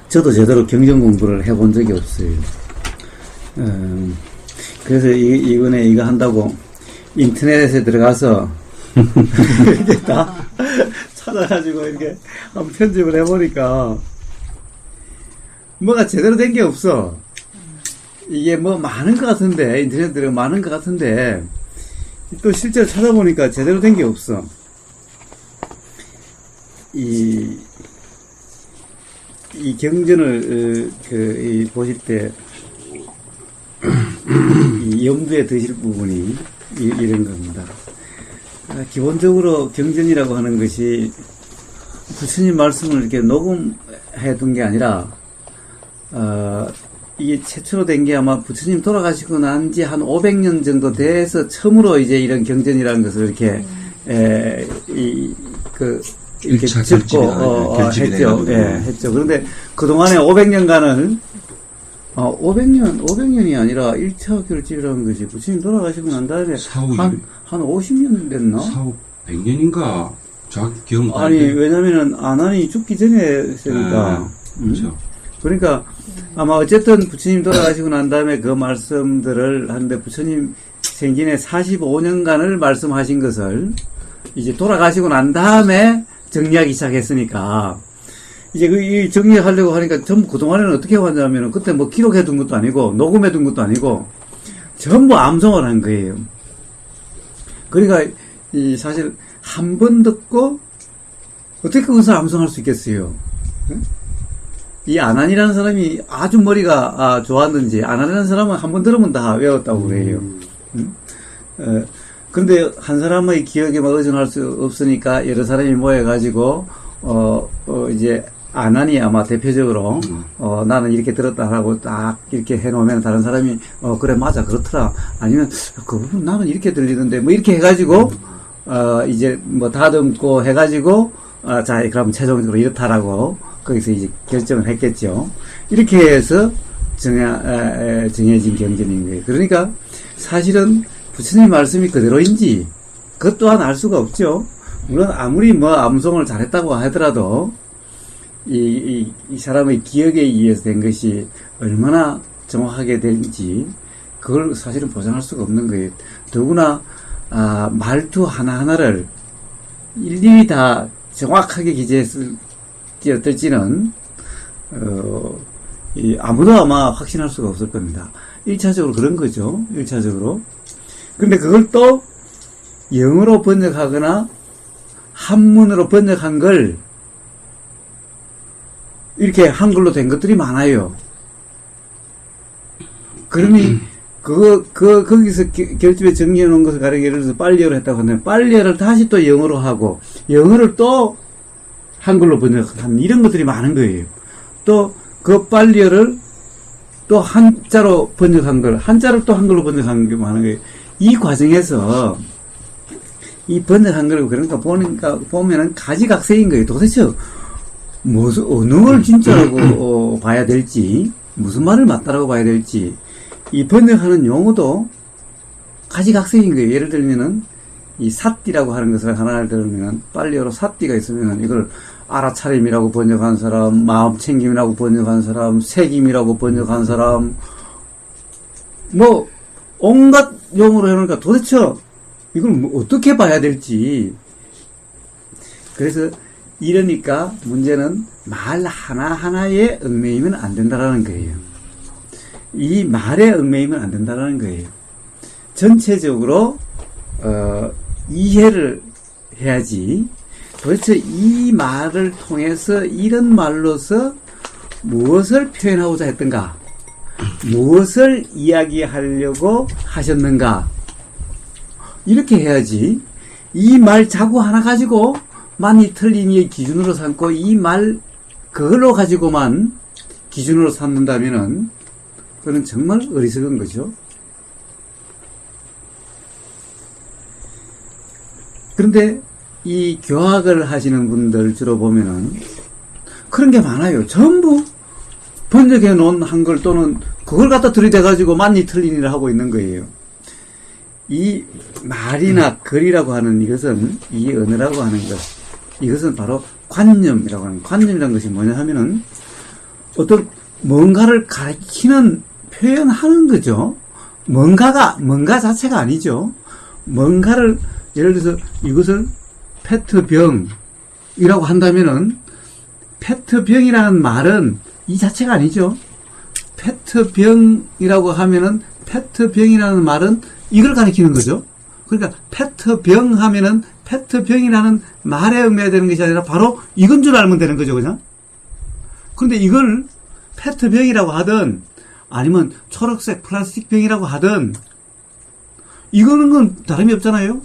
저도 제대로 경전 공부를 해본 적이 없어요. 그래서 이번에 이거 한다고 인터넷에 들어가서 이렇게 다 찾아가지고 이렇게 한번 편집을 해보니까 뭐가 제대로 된 게 없어. 이게 뭐 많은 것 같은데, 인터넷 들어가 많은 것 같은데, 또 실제로 찾아보니까 제대로 된 게 없어. 이 경전을, 보실 때, 이 염두에 드실 부분이 이런 겁니다. 기본적으로 경전이라고 하는 것이 부처님 말씀을 이렇게 녹음해 둔 게 아니라, 이게 최초로 된 게 아마 부처님 돌아가시고 난 지 한 500년 정도 돼서 처음으로 이제 이런 경전이라는 것을 이렇게, 이렇게 적고, 했죠. 예, 했죠. 그런데 그동안에 500년간은, 500년이 아니라 1차 결집이라는 것이 부처님 돌아가시고 난 다음에 한 50년 됐나? 100년인가? 정확히 기억은 아니, 왜냐면은 아난이 죽기 전에 했으니까. 그렇죠. 그러니까 아마 어쨌든 부처님 돌아가시고 난 다음에 그 말씀들을 하는데 부처님 생전에 45년간을 말씀하신 것을 이제 돌아가시고 난 다음에 정리하기 시작했으니까 이제 이 정리하려고 하니까 전부 그동안에는 어떻게 해왔냐면은 그때 뭐 기록해 둔 것도 아니고 녹음해 둔 것도 아니고 전부 암송을 한 거예요. 그러니까 사실 한 번 듣고 어떻게 그것을 암송할 수 있겠어요? 이 아난이라는 사람이 아주 머리가 좋았는지 아난이라는 사람은 한 번 들으면 다 외웠다고 그래요. 그런데 한 사람의 기억에 막 의존할 수 없으니까 여러 사람이 모여가지고 이제 아난이 아마 대표적으로 나는 이렇게 들었다 하고 딱 이렇게 해놓으면 다른 사람이 그래 맞아 그렇더라 아니면 그 부분 나는 이렇게 들리던데 뭐 이렇게 해가지고 이제 뭐 다듬고 해가지고 자 그럼 최종적으로 이렇다라고 거기서 이제 결정을 했겠죠. 이렇게 해서 정해진 경전인 거예요. 그러니까 사실은 부처님 말씀이 그대로인지 그것 또한 알 수가 없죠. 물론 아무리 뭐 암송을 잘했다고 하더라도 이 사람의 기억에 의해서 된 것이 얼마나 정확하게 될지 그걸 사실은 보장할 수가 없는 거예요. 더구나 말투 하나하나를 일일이 다 정확하게 기재했을지 어떨지는 아무도 아마 확신할 수가 없을 겁니다. 1차적으로 그런 거죠. 1차적으로. 근데 그걸 또 영어로 번역하거나 한문으로 번역한 걸 이렇게 한글로 된 것들이 많아요. 그러니 거기서 결집에 정리해 놓은 것을 가령 예를 들어서 빨리어를 했다고 하면 빨리어를 다시 또 영어로 하고 영어를 또 한글로 번역한 이런 것들이 많은 거예요. 또 그 빨리어를 또 한자로 번역한 걸 한자를 또 한글로 번역한 게 많은 거예요. 이 과정에서 이 번역한 걸 그러니까 보면은 가지각색인 거예요. 도대체 어느 걸 진짜라고 봐야 될지 무슨 말을 맞다라고 봐야 될지 이 번역하는 용어도 가지각색인 거예요. 예를 들면은 이 삿띠라고 하는 것을 하나를 들으면 빨리어로 삿띠가 있으면 이걸 알아차림이라고 번역한 사람, 마음챙김이라고 번역한 사람, 새김이라고 번역한 사람 뭐 온갖 용어로 해놓으니까 도대체 이걸 뭐 어떻게 봐야 될지. 그래서 이러니까 문제는 말 하나하나에 얽매이면 안 된다라는 거예요. 이 말에 얽매이면 안 된다라는 거예요. 전체적으로 이해를 해야지. 도대체 이 말을 통해서 이런 말로서 무엇을 표현하고자 했던가, 무엇을 이야기하려고 하셨는가, 이렇게 해야지. 이 말 자구 하나 가지고 많이 틀리니 기준으로 삼고 이 말 그걸로 가지고만 기준으로 삼는다면은 그건 정말 어리석은 거죠. 그런데 이 교학을 하시는 분들 주로 보면은 그런 게 많아요. 전부 번역해 놓은 한글 또는 그걸 갖다 들이대가지고 많이 틀리니를 하고 있는 거예요. 이 말이나 글이라고 하는 이것은 이 언어라고 하는 것 이것은 바로 관념이라고 하는 관념이라는 것이 뭐냐 하면은 어떤 뭔가를 가리키는 표현하는 거죠. 뭔가 자체가 아니죠. 뭔가를, 예를 들어서 이것을 페트병이라고 한다면은, 페트병이라는 말은 이 자체가 아니죠. 페트병이라고 하면은, 페트병이라는 말은 이걸 가리키는 거죠. 그러니까 페트병 하면은 페트병이라는 말에 의미해야 되는 것이 아니라 바로 이건 줄 알면 되는 거죠, 그냥. 그런데 이걸 페트병이라고 하든 아니면 초록색 플라스틱 병이라고 하든 이거는 건 다름이 없잖아요.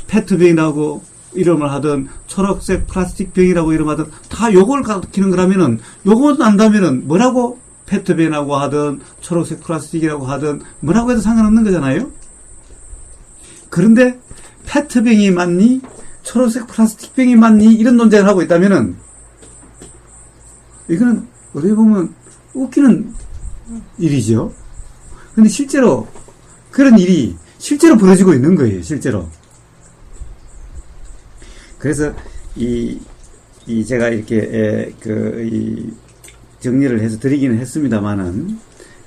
페트병이라고 이름을 하든 초록색 플라스틱 병이라고 이름하든 다 요걸 가리키는 거라면은 요거 안다면은 뭐라고 페트병이라고 하든 초록색 플라스틱이라고 하든 뭐라고 해도 상관없는 거잖아요. 그런데 페트병이 맞니? 초록색 플라스틱병이 맞니? 이런 논쟁을 하고 있다면은 이거는 어떻게 보면 웃기는 일이죠. 근데 실제로 그런 일이 실제로 벌어지고 있는 거예요. 실제로. 그래서 제가 이렇게 정리를 해서 드리기는 했습니다만은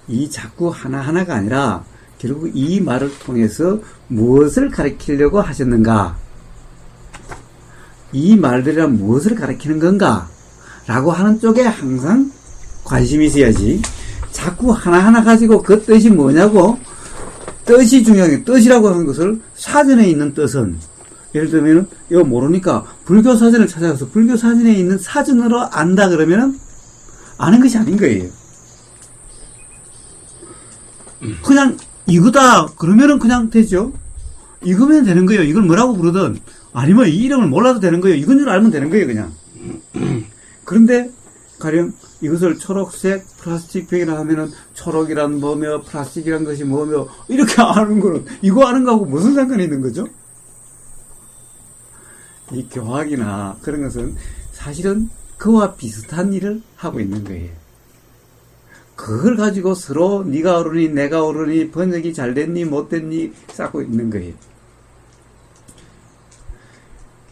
이 자꾸 하나하나가 아니라 결국 이 말을 통해서 무엇을 가리키려고 하셨는가? 이 말들이란 무엇을 가리키는 건가? 라고 하는 쪽에 항상 관심이 있어야지. 자꾸 하나하나 가지고 그 뜻이 뭐냐고, 뜻이 중요한 게, 뜻이라고 하는 것을 사전에 있는 뜻은, 예를 들면, 이거 모르니까 불교 사전을 찾아가서 불교 사전에 있는 사전으로 안다 그러면은 아는 것이 아닌 거예요. 그냥 이거다 그러면은 그냥 되죠. 이거면 되는 거예요. 이걸 뭐라고 부르든 아니면 이 이름을 몰라도 되는 거예요. 이건 줄 알면 되는 거예요, 그냥. 그런데 가령 이것을 초록색 플라스틱 병이라 하면은 초록이란 뭐며 플라스틱이란 것이 뭐며 이렇게 아는 거는 이거 아는 거하고 무슨 상관이 있는 거죠? 이 교학이나 그런 것은 사실은 그와 비슷한 일을 하고 있는 거예요. 그걸 가지고 서로 네가 옳으니 내가 옳으니 번역이 잘 됐니 못 됐니 쌓고 있는 거예요.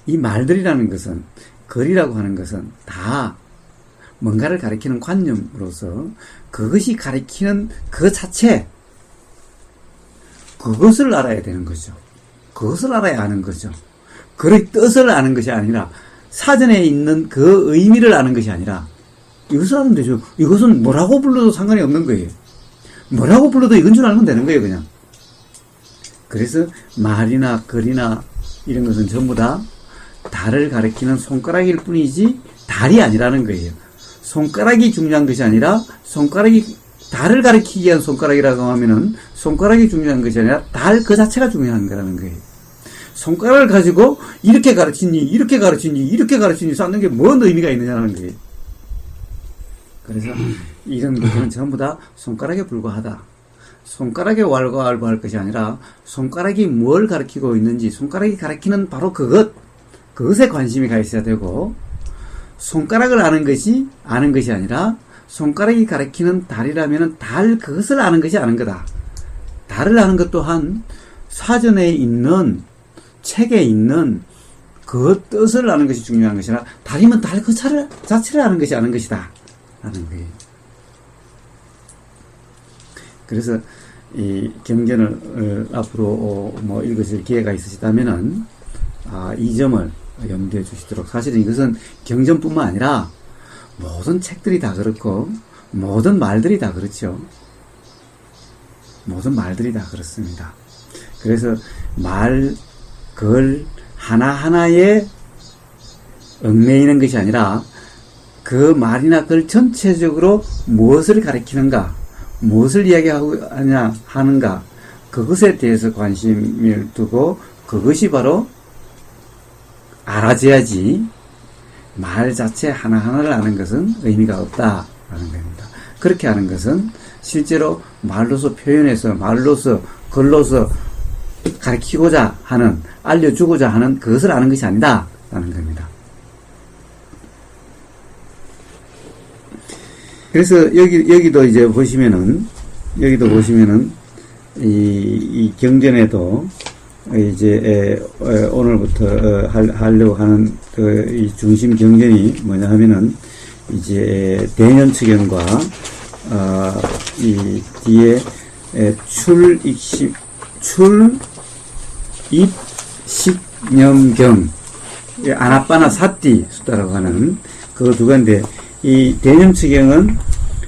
이 말들이라는 것은, 글이라고 하는 것은 다 뭔가를 가리키는 관념으로서 그것이 가리키는 그 자체, 그것을 알아야 되는 거죠. 그것을 알아야 하는 거죠. 글의 뜻을 아는 것이 아니라 사전에 있는 그 의미를 아는 것이 아니라 이것을 하면 되죠. 이것은 뭐라고 불러도 상관이 없는 거예요. 뭐라고 불러도 이건 줄 알면 되는 거예요, 그냥. 그래서 말이나 글이나 이런 것은 전부 다 달을 가리키는 손가락일 뿐이지 달이 아니라는 거예요. 손가락이 중요한 것이 아니라 달을 가리키기 위한 손가락이라고 하면은 손가락이 중요한 것이 아니라 달 그 자체가 중요한 거라는 거예요. 손가락을 가지고 이렇게 가르치니 이렇게 쌓는 게 뭔 의미가 있느냐는 거예요. 그래서 이런 것들은 전부 다 손가락에 불과하다. 손가락에 왈가왈부할 것이 아니라 손가락이 뭘 가리키고 있는지, 손가락이 가리키는 바로 그것에 관심이 가 있어야 되고, 손가락을 아는 것이 아니라 손가락이 가리키는 달이라면 그것을 아는 것이 아는 거다. 달을 아는 것 또한 사전에 있는, 책에 있는 그 뜻을 아는 것이 중요한 것이라, 달이면 달 그 자체를 아는 것이 아는 것이다 라는 거예요. 그래서 이 경전을 앞으로 읽으실 기회가 있으시다면은 이 점을 염두에 주시도록. 사실은 이것은 경전뿐만 아니라 모든 책들이 다 그렇고 모든 말들이 다 그렇죠. 모든 말들이 다 그렇습니다. 그래서 글 하나하나에 얽매이는 것이 아니라 그 말이나 글 전체적으로 무엇을 가리키는가, 무엇을 이야기하냐 하는가, 그것에 대해서 관심을 두고 그것이 바로 알아져야지 말 자체 하나하나를 아는 것은 의미가 없다라는 겁니다. 그렇게 하는 것은 실제로 말로서 표현해서, 말로서, 글로서 가르치고자 하는, 알려주고자 하는 그것을 아는 것이 아니다라는 겁니다. 그래서 여기도 이제 보시면은, 이 경전에도 이제 오늘부터 하려고 하는 이 중심 경전이 뭐냐 하면은 이제 대년치경과 이 뒤에 출입식념경 아나빠나 사띠 숫다라고 하는 그 두 가지인데, 이 대념치경은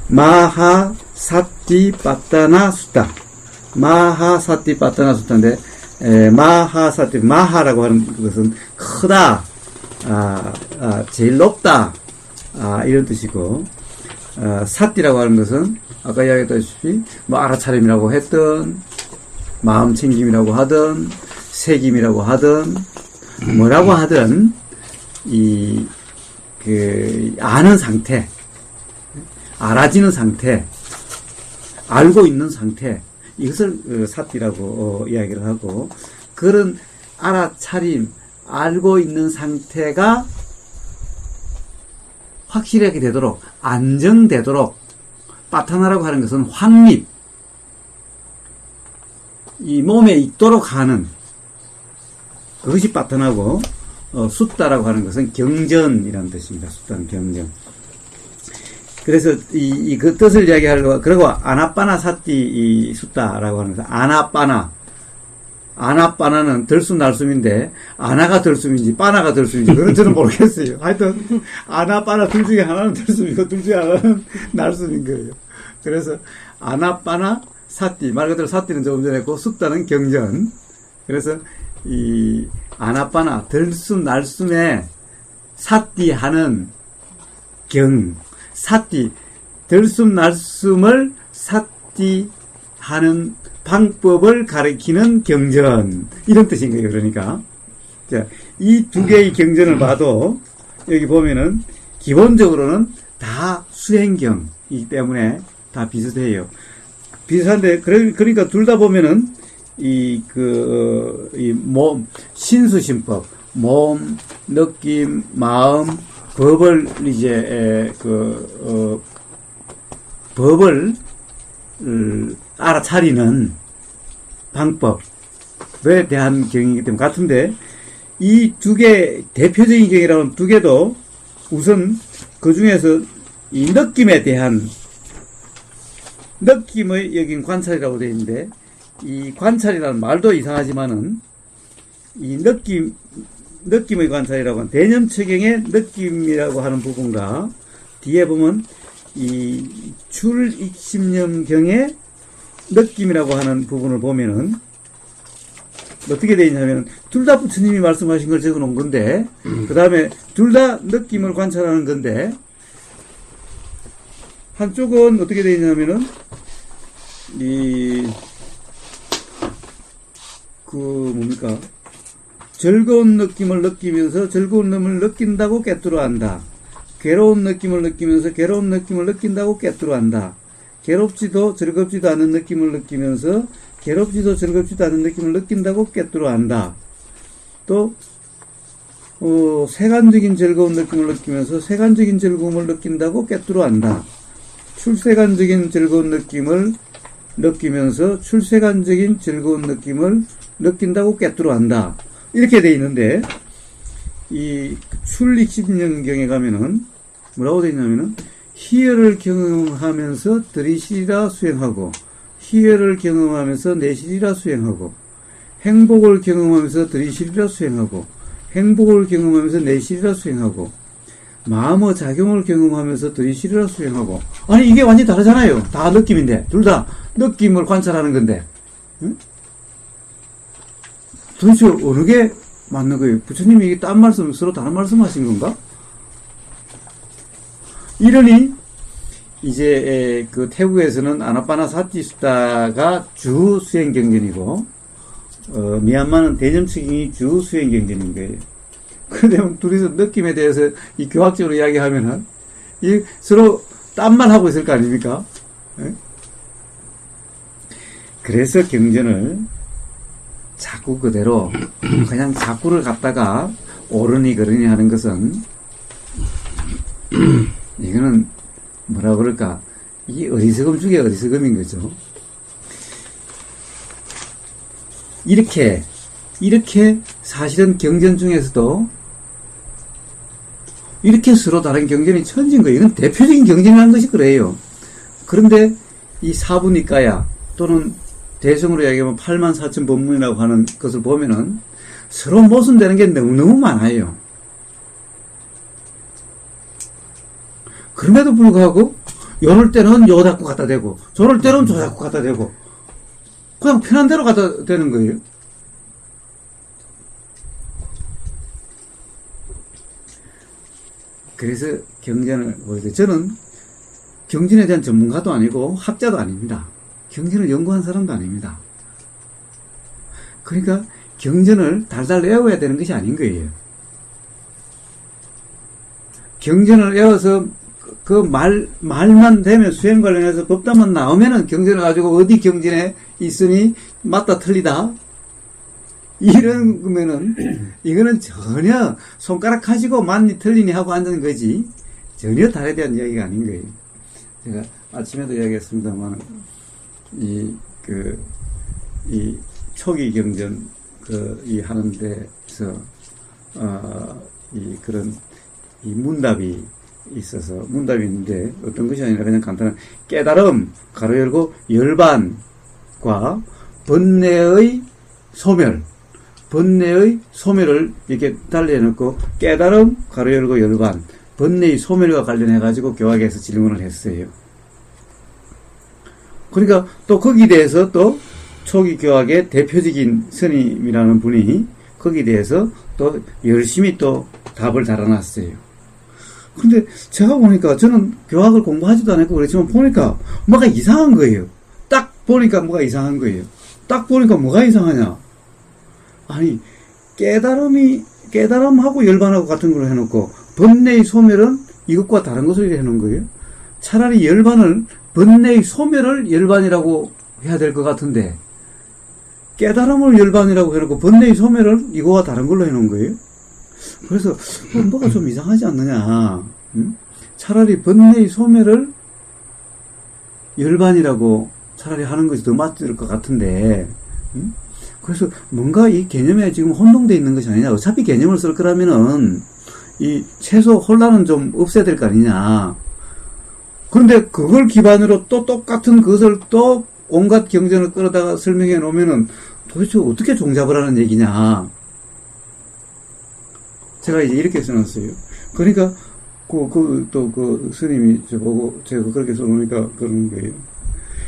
마하 사띠 빠따나 숫다, 마하 사띠 빠따나 숫다인데, 마하 사띠, 마하라고 하는 것은 크다, 제일 높다, 이런 뜻이고, 사띠라고 하는 것은 아까 이야기했다시피 뭐 알아차림이라고 했던, 마음 챙김이라고 하든, 새김이라고 하든, 뭐라고 하든, 아는 상태, 알아지는 상태, 알고 있는 상태, 이것을 사띠라고 이야기를 하고, 그런 알아차림, 알고 있는 상태가 확실하게 되도록, 안정되도록, 빠타나라고 하는 것은 확립, 이 몸에 있도록 하는, 그것이 빠타나고, 숫다라고 하는 것은 경전이라는 뜻입니다. 숫다는 경전. 그래서 그 뜻을 이야기하려고, 그리고 아나빠나 사띠 이 숫다라고 하는 것은 아나빠나는 들숨날숨인데, 아나가 들숨인지 빠나가 들숨인지 그건 저는 모르겠어요. 하여튼 아나빠나 둘 중에 하나는 들숨이고 둘 중에 하나는 날숨인 거예요. 그래서 아나빠나 사띠, 말 그대로 사띠는 조금 전에 했고 숫다는 경전. 그래서 이 아나빠나 들숨 날숨에 사띠하는 사띠, 들숨 날숨을 사띠하는 방법을 가리키는 경전, 이런 뜻인 거예요. 그러니까 자, 이 두 개의 경전을 봐도 여기 보면은 기본적으로는 다 수행경이기 때문에 다 비슷해요. 비슷한데 그러니까 둘 다 보면은 몸, 신수신법, 몸, 느낌, 마음, 법을 이제 법을 알아차리는 방법에 대한 경이기 때문에 같은데, 이 두 개 대표적인 경이라면 두 개도 우선 그 중에서 이 느낌에 대한 느낌의 여긴 관찰이라고 되어 있는데, 이 관찰이라는 말도 이상하지만은 이 느낌의 관찰이라고 하는 대념체경의 느낌이라고 하는 부분과 뒤에 보면 이 출입식념경의 느낌이라고 하는 부분을 보면은 어떻게 되어 있냐면 둘 다 부처님이 말씀하신 걸 적어 놓은 건데, 그 다음에 둘 다 느낌을 관찰하는 건데, 한쪽은 어떻게 되어 있냐면은 즐거운 느낌을 느끼면서 즐거운 느낌을 느낀다고 깨뜨려 한다. 괴로운 느낌을 느끼면서 괴로운 느낌을 느낀다고 깨뜨려 한다. 괴롭지도 즐겁지도 않은 느낌을 느끼면서 괴롭지도 즐겁지도 않은 느낌을 느낀다고 깨뜨려 한다. 또 세간적인 즐거운 느낌을 느끼면서 세간적인 즐거움을 느낀다고 깨뜨려 한다. 출세간적인 즐거운 느낌을 느끼면서 출세간적인 즐거운 느낌을 느낀다고 깨뜨려 한다. 이렇게 돼 있는데, 이 출입식념경에 가면은 뭐라고 돼 있냐면은 희열을 경험하면서 들이시리라 수행하고, 희열을 경험하면서 내시리라 수행하고, 행복을 경험하면서 들이시리라 수행하고, 행복을 경험하면서 내시리라 수행하고, 마음의 작용을 경험하면서 들이시리라 수행하고. 아니 이게 완전히 다르잖아요. 다 느낌인데, 둘 다 느낌을 관찰하는 건데, 응? 도대체 어느 게 맞는 거예요? 부처님이 이게 딴 말씀, 서로 다른 말씀 하신 건가? 이러니 이제 그 태국에서는 아나빠나 사띠 숫다가 주 수행 경전이고, 미얀마는 대념치경이 주 수행 경전인 거예요. 그런데 둘이서 느낌에 대해서 이 교학적으로 이야기하면은 이 서로 딴 말 하고 있을 거 아닙니까? 예? 그래서 경전을 자꾸 그대로 그냥 자꾸를 갖다가 옳으니 그러니 하는 것은 이거는 뭐라 그럴까, 이게 어리석음 중에 어리석음인 거죠. 이렇게 사실은 경전 중에서도 이렇게 서로 다른 경전이 천진 거예요. 이건 대표적인 경전이라는 것이 그래요. 그런데 이 사부니까야 또는 대성으로 이야기하면 84,000 법문이라고 하는 것을 보면은 서로 모순되는 게 너무너무 많아요. 그럼에도 불구하고 요럴 때는 요 잡고 갖다 대고 저럴 때는 저 잡고 갖다 대고 그냥 편한 대로 갖다 대는 거예요. 그래서 경전을 보여드려요. 저는 경전에 대한 전문가도 아니고 학자도 아닙니다. 경전을 연구한 사람도 아닙니다. 그러니까 경전을 달달 외워야 되는 것이 아닌 거예요. 경전을 외워서 그 말만 되면 수행 관련해서 법담만 나오면은 경전을 가지고 어디 경전에 있으니 맞다 틀리다 이런 거면은 이거는 전혀 손가락 가지고 맞니 틀리니 하고 앉는 거지 전혀 달에 대한 이야기가 아닌 거예요. 제가 아침에도 이야기했습니다만 이 초기 경전 이 하는 데서 그런 이 문답이 있어서 문답이 있는데 어떤 것이 아니라 그냥 간단한 깨달음 가로 열고 열반과 번뇌의 소멸을 이렇게 달리해놓고 깨달음 가로 열고 열반 번뇌의 소멸과 관련해 가지고 교학에서 질문을 했어요. 그러니까 또 거기에 대해서 또 초기 교학의 대표적인 스님이라는 분이 거기에 대해서 또 열심히 또 답을 달아놨어요. 근데 제가 보니까 저는 교학을 공부하지도 않았고 그렇지만 보니까 뭐가 이상한 거예요. 딱 보니까 뭐가 이상한 거예요. 딱 보니까 뭐가 이상하냐. 아니 깨달음하고 열반하고 같은 걸 해놓고 번뇌의 소멸은 이것과 다른 것을 해놓은 거예요. 차라리 열반을 번뇌의 소멸을 열반이라고 해야 될 것 같은데 깨달음을 열반이라고 해놓고 번뇌의 소멸을 이거와 다른 걸로 해놓은 거예요. 그래서 뭐가 좀 이상하지 않느냐. 차라리 번뇌의 소멸을 열반이라고 차라리 하는 것이 더 맞을 것 같은데 그래서 뭔가 이 개념에 지금 혼동되어 있는 것이 아니냐. 어차피 개념을 쓸 거라면은 이 최소 혼란은 좀 없애야 될 거 아니냐. 그런데 그걸 기반으로 또 똑같은 것을 또 온갖 경전을 끌어다가 설명해 놓으면은 도대체 어떻게 종잡을 하는 얘기냐. 제가 이제 이렇게 써놨어요. 그러니까 그 스님이 저보고 제가 그렇게 써놓으니까 그러는 거예요.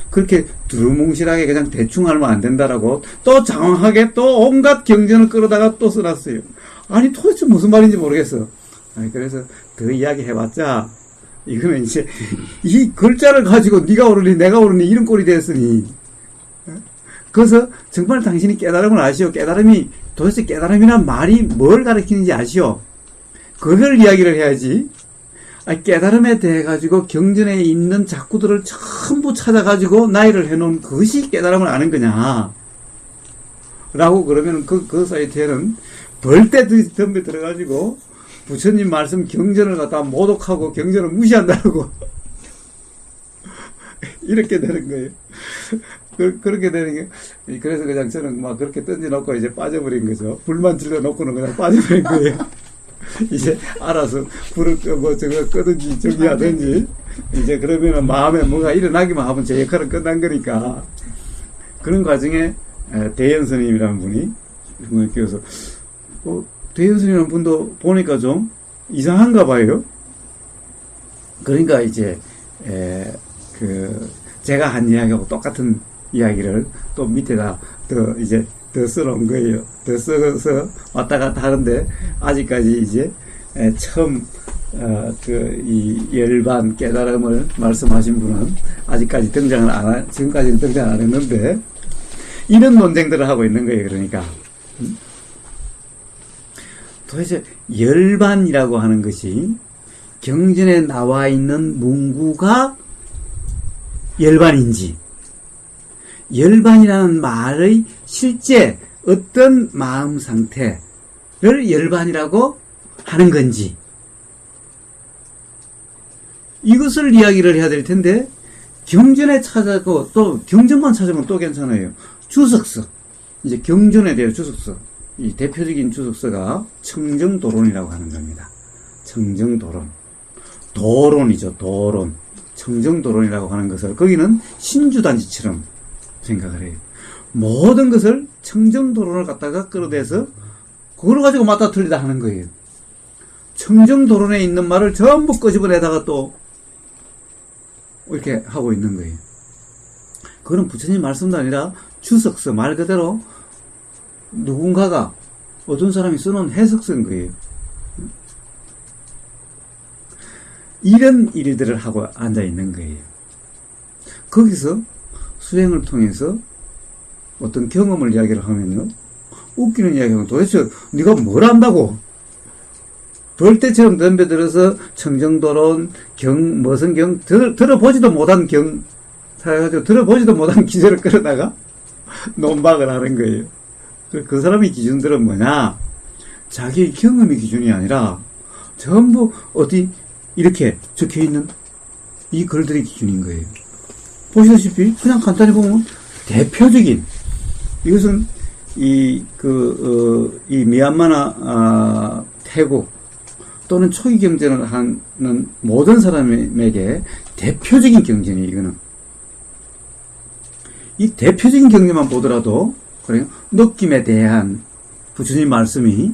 그렇게 두루뭉실하게 그냥 대충 하면 안 된다라고 또 장황하게 또 온갖 경전을 끌어다가 또 써놨어요. 아니 도대체 무슨 말인지 모르겠어. 아니 그래서 더 이야기 해봤자 이거는 이제 이 글자를 가지고 네가 옳으니 내가 옳으니 이런 꼴이 됐으니 그래서 정말 당신이 깨달음을 아시오. 깨달음이 도대체 깨달음이란 말이 뭘 가리키는지 아시오. 그걸 이야기를 해야지. 깨달음에 대해 가지고 경전에 있는 작구들을 전부 찾아가지고 나열을 해놓은 그것이 깨달음을 아는 거냐 라고 그러면 그 사이트에는 벌떼들이 덤벼 들어가지고 부처님 말씀 경전을 갖다 모독하고 경전을 무시한다고 이렇게 되는 거예요. 그렇게 되는 게 그래서 그냥 저는 막 그렇게 던져놓고 이제 빠져버린 거죠. 불만 질러놓고는 그냥 빠져버린 거예요. 이제 알아서 불을 끄고 저거 끄든지 저기 하든지 이제 그러면은 마음에 뭐가 일어나기만 하면 제 역할은 끝난 거니까. 그런 과정에 대현 스님이라는 분이 끼어서 대현 스님이라는 분도 보니까 좀 이상한가 봐요. 그러니까 이제 제가 한 이야기하고 똑같은 이야기를 또 밑에다 더 써놓은 거예요. 더 써서 왔다 갔다 하는데, 아직까지 이제, 처음, 이 열반 깨달음을 말씀하신 분은 아직까지 지금까지는 등장을 안 했는데, 이런 논쟁들을 하고 있는 거예요, 그러니까. 도대체 열반이라고 하는 것이 경전에 나와 있는 문구가 열반인지, 열반이라는 말의 실제 어떤 마음 상태를 열반이라고 하는 건지 이것을 이야기를 해야 될 텐데 경전에 찾아고 또 경전만 찾으면 또 괜찮아요. 주석서 이제 경전에 대한 주석서 이 대표적인 주석서가 청정도론이라고 하는 겁니다. 청정도론. 도론이죠, 도론. 청정도론이라고 하는 것을, 거기는 신주단지처럼 생각을 해요. 모든 것을 청정도론을 갖다가 끌어대서, 그걸 가지고 맞다 틀리다 하는 거예요. 청정도론에 있는 말을 전부 끄집어내다가 또, 이렇게 하고 있는 거예요. 그건 부처님 말씀도 아니라 주석서, 말 그대로 누군가가, 어떤 사람이 써놓은 해석서인 거예요. 이런 일들을 하고 앉아 있는 거예요. 거기서 수행을 통해서 어떤 경험을 이야기를 하면요, 웃기는 이야기하면 도대체 네가 뭘 안다고? 벌떼처럼 덤벼들어서 청정도론, 무슨 들어보지도 못한 사가지고 들어보지도 못한 기절을 끌어다가 논박을 하는 거예요. 그 사람의 기준들은 뭐냐? 자기의 경험의 기준이 아니라 전부 어디 이렇게 적혀있는 이 글들의 기준인 거예요. 보시다시피 그냥 간단히 보면 대표적인, 이것은 이 미얀마나 태국 또는 초기 경전을 하는 모든 사람에게 대표적인 경전이에요. 이거는 이 대표적인 경전만 보더라도 그래요, 느낌에 대한 부처님 말씀이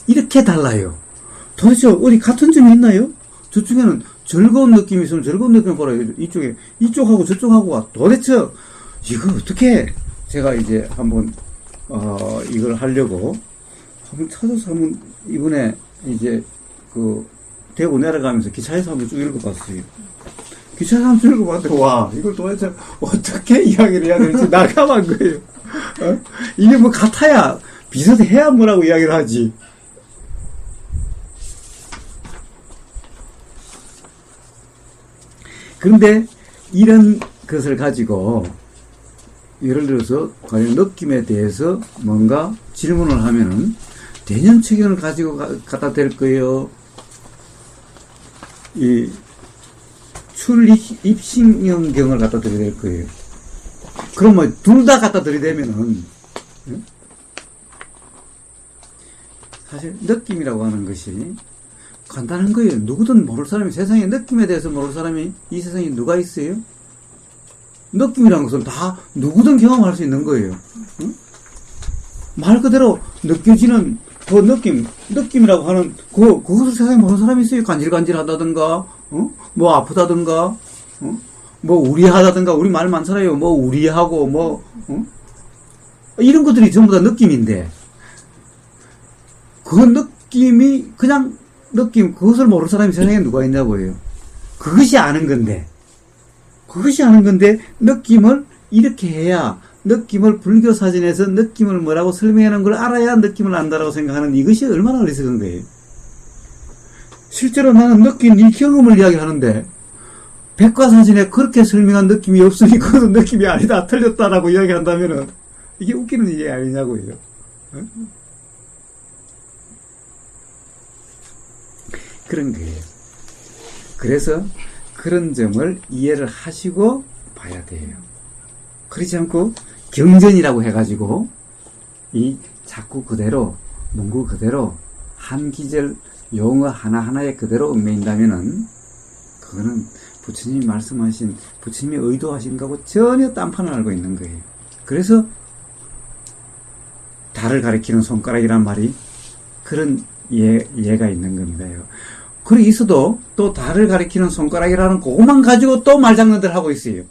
이렇게 달라요. 도대체 어디 같은 점이 있나요? 저쪽에는 즐거운 느낌이 있으면 즐거운 느낌을 보라. 이쪽하고 저쪽하고 도대체 이거 어떻게, 제가 이제 한번 이걸 하려고 한번 찾아서 한번 이번에 이제 대구 내려가면서 기차에서 한번 쭉 읽어봤어요. 기차에서 한번 쭉 읽어봤는데, 와, 이걸 도대체 어떻게 이야기를 해야 될지 난감한 거예요. 이게 뭐 같아야 비슷해야 뭐라고 이야기를 하지. 그런데 이런 것을 가지고 예를 들어서 과연 느낌에 대해서 뭔가 질문을 하면은 대년체견을 가지고 갖다 댈 거예요, 이 출입신경을 갖다 드려야 될 거예요. 그럼 뭐 둘 다 갖다 들이대면은, 사실 느낌이라고 하는 것이 간단한 거예요. 누구든 모를 사람이, 세상에 느낌에 대해서 모를 사람이 이 세상에 누가 있어요? 느낌이라는 것은 다 누구든 경험할 수 있는 거예요. 응? 말 그대로 느껴지는 그 느낌이라고 하는 그것을 세상에 모르는 사람이 있어요. 간질간질하다든가, 뭐 아프다든가, 뭐 우리하다든가, 우리 말 많잖아요. 뭐 우리하고 뭐, 이런 것들이 전부 다 느낌인데, 그 느낌이 그냥 그것을 모르는 사람이 세상에 누가 있냐고요. 그것이 아는 건데 느낌을 이렇게 해야, 느낌을 불교 사전에서 느낌을 뭐라고 설명하는 걸 알아야 느낌을 안다라고 생각하는 이것이 얼마나 어리석은 거예요. 실제로 나는 느낀 이 경험을 이야기하는데 백과사전에 그렇게 설명한 느낌이 없으니 그것은 느낌이 아니다, 틀렸다라고 이야기한다면은 이게 웃기는 일이 아니냐고요. 그런 거예요. 그래서 그런 점을 이해를 하시고 봐야 돼요. 그렇지 않고 경전이라고 해가지고 이 자꾸 그대로, 문구 그대로 한 기절 용어 하나하나에 그대로 얽매인다면은 그거는 부처님이 말씀하신, 부처님이 의도하신 거하고 전혀 딴판을 알고 있는 거예요. 그래서 달을 가리키는 손가락이란 말이 그런 예가 있는 겁니다요. 그래 있어도 또 달을 가리키는 손가락이라는 그것만 가지고 또 말장난들 하고 있어요.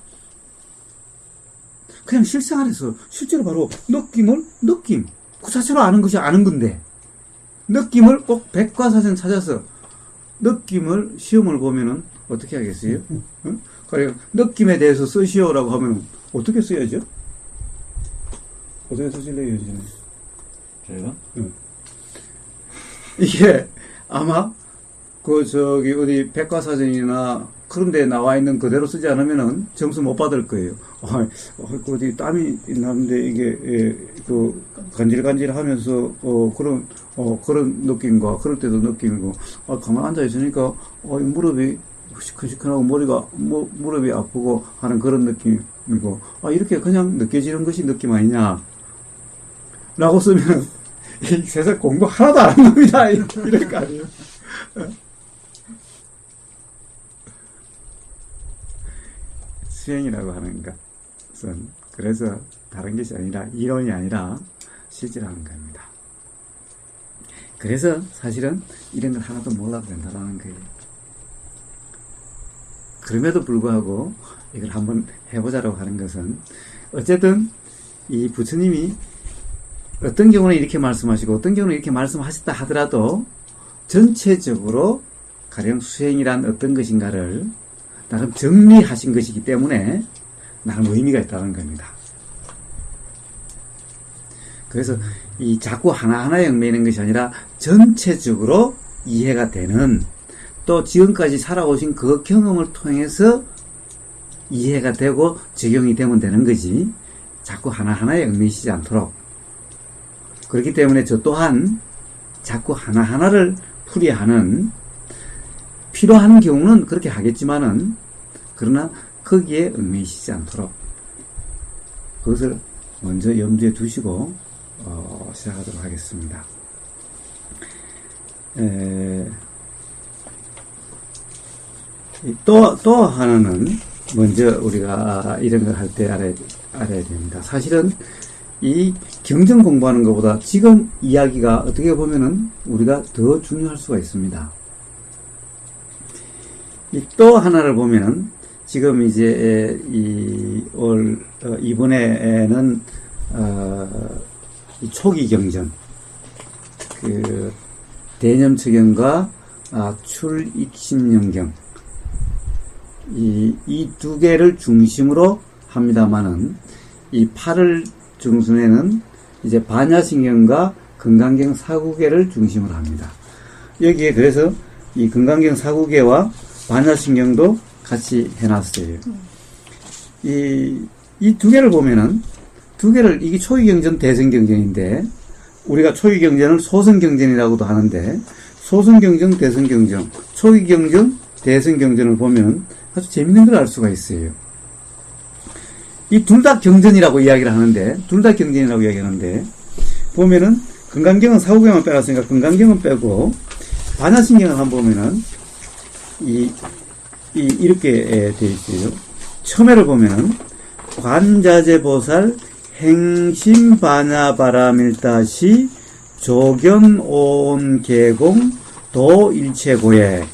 그냥 실생활에서 실제로 바로 느낌 그 자체로 아는 것이 아는 건데, 느낌을 꼭 백과사전 찾아서 느낌을 시험을 보면은 어떻게 하겠어요? 그래 느낌에 대해서 쓰시오라고 하면 어떻게 써야죠? 어떻게 쓰실래요, 지금? 제가? 이게 아마 어디 백과사전이나 그런 데 나와 있는 그대로 쓰지 않으면은 점수 못 받을 거예요. 어디 땀이 나는데 이게, 간질간질 하면서, 그런 느낌과, 그럴 때도 느낌이고, 가만 앉아있으니까, 무릎이 시큰시큰하고 무릎이 아프고 하는 그런 느낌이고, 이렇게 그냥 느껴지는 것이 느낌 아니냐. 라고 쓰면, 이 세상 공부 하나도 안 합니다. 이럴 거 아니에요. 수행이라고 하는 것은 그래서 다른 것이 아니라 이론이 아니라 실제라는 겁니다. 그래서 사실은 이런 걸 하나도 몰라도 된다는 거예요. 그럼에도 불구하고 이걸 한번 해보자라고 하는 것은 어쨌든 이 부처님이 어떤 경우는 이렇게 말씀하시고 어떤 경우는 이렇게 말씀하셨다 하더라도 전체적으로 가령 수행이란 어떤 것인가를 나름 정리하신 것이기 때문에 나름 의미가 있다는 겁니다. 그래서 이 자꾸 하나하나 얽매이는 것이 아니라 전체적으로 이해가 되는, 또 지금까지 살아오신 그 경험을 통해서 이해가 되고 적용이 되면 되는 거지 자꾸 하나하나에 얽매이시지 않도록. 그렇기 때문에 저 또한 자꾸 하나하나를 풀이하는, 필요한 경우는 그렇게 하겠지만은 그러나 거기에 얽매이시지 않도록 그것을 먼저 염두에 두시고 시작하도록 하겠습니다. 또 하나는 먼저 우리가 이런 걸 할 때 알아야 됩니다. 사실은 이 경전 공부하는 것보다 지금 이야기가 어떻게 보면은 우리가 더 중요할 수가 있습니다. 또 하나를 보면은 지금 이제 이번에는 이 초기 경전, 그 대념처경과 출익신영경, 이 두 개를 중심으로 합니다만은 이 8월 중순에는 이제 반야신경과 금강경 사구계를 중심으로 합니다. 여기에 그래서 이 금강경 사구계와 반야신경도 같이 해놨어요. 이 두 개를 보면은, 이게 초기경전, 대성경전인데, 우리가 초기경전을 소성경전이라고도 하는데, 소성경전, 대성경전, 초기경전, 대성경전을 보면 아주 재밌는 걸 알 수가 있어요. 이 둘 다 경전이라고 이야기를 하는데, 보면은, 금강경은 사구경만 빼놨으니까 금강경은 빼고, 반야신경을 한번 보면은, 이렇게 되어 있어요. 처음에를 보면은, 관자재보살 행심반야바라밀다시 조견오온계공 도일체고예.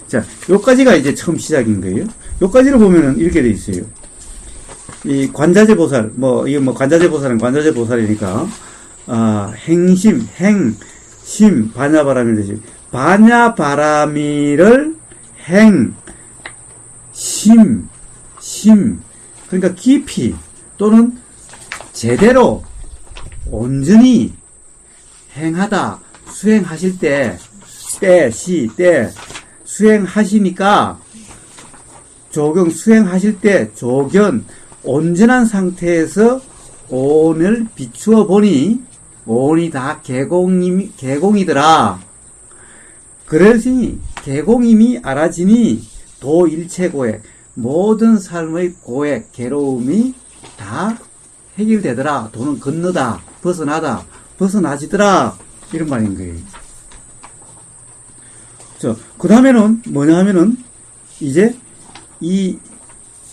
자, 요까지가 이제 처음 시작인 거예요. 요까지를 보면은 이렇게 되어 있어요. 이 관자재보살, 관자재보살은 관자재보살이니까, 행심, 반야바라밀다시. 반야바라밀을 심. 그러니까 깊이 또는 제대로 온전히 행하다, 수행하실 때 수행하시니까 수행하실 때 온전한 상태에서 온을 비추어 보니 온이 다 개공이더라. 그러시니 개공임이 알아지니 도일체고액, 모든 삶의 고액, 괴로움이 다 해결되더라. 도는 건너다, 벗어나지더라. 이런 말인 거예요. 그 다음에는 뭐냐 하면은, 이제 이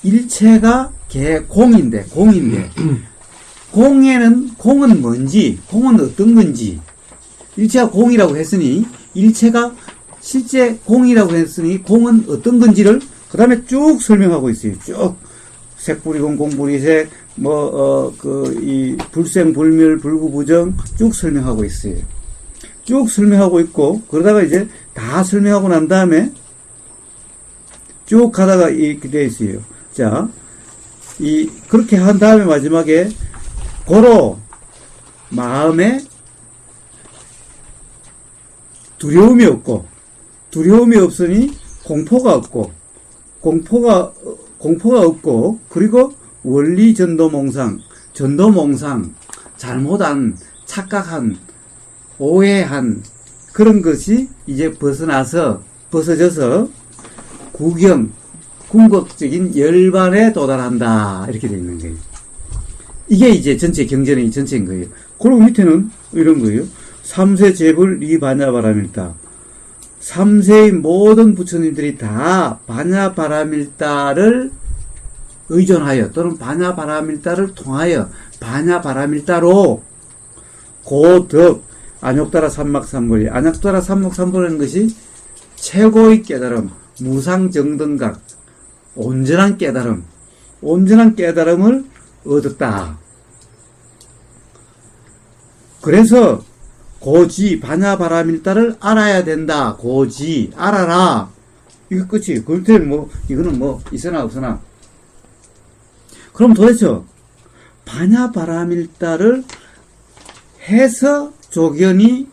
일체가 공인데, 공은 뭔지, 공은 어떤 건지, 일체가 공이라고 했으니, 일체가 실제 공이라고 했으니, 공은 어떤 건지를 그 다음에 쭉 설명하고 있어요. 쭉. 색불이공, 공불이색, 이 불생, 불멸, 불구부정 쭉 설명하고 있어요. 쭉 설명하고 있고, 그러다가 이제 다 설명하고 난 다음에 쭉 가다가 이렇게 되어 있어요. 자, 그렇게 한 다음에 마지막에 고로 마음에 두려움이 없으니 공포가 없고, 그리고 원리 전도몽상, 잘못한, 착각한, 오해한, 그런 것이 이제 벗어져서 궁극적인 열반에 도달한다. 이렇게 되어 있는 거예요. 이게 이제 전체 경전의 전체인 거예요. 그리고 밑에는 이런 거예요. 삼세 제불 리반야바라밀다. 3세의 모든 부처님들이 다 반야바라밀다를 의존하여 또는 반야바라밀다를 통하여 반야바라밀다로 고덕 안욕다라 삼막삼벌이 안욕다라 삼막삼벌이라는 것이 최고의 깨달음, 무상정등각, 온전한 깨달음을 얻었다. 그래서 고지 반야바라밀다를 알아야 된다. 고지 알아라. 이거 끝이. 그때 뭐 이거는 뭐 있으나 없으나. 그럼 도대체 반야바라밀다를 해서 조견이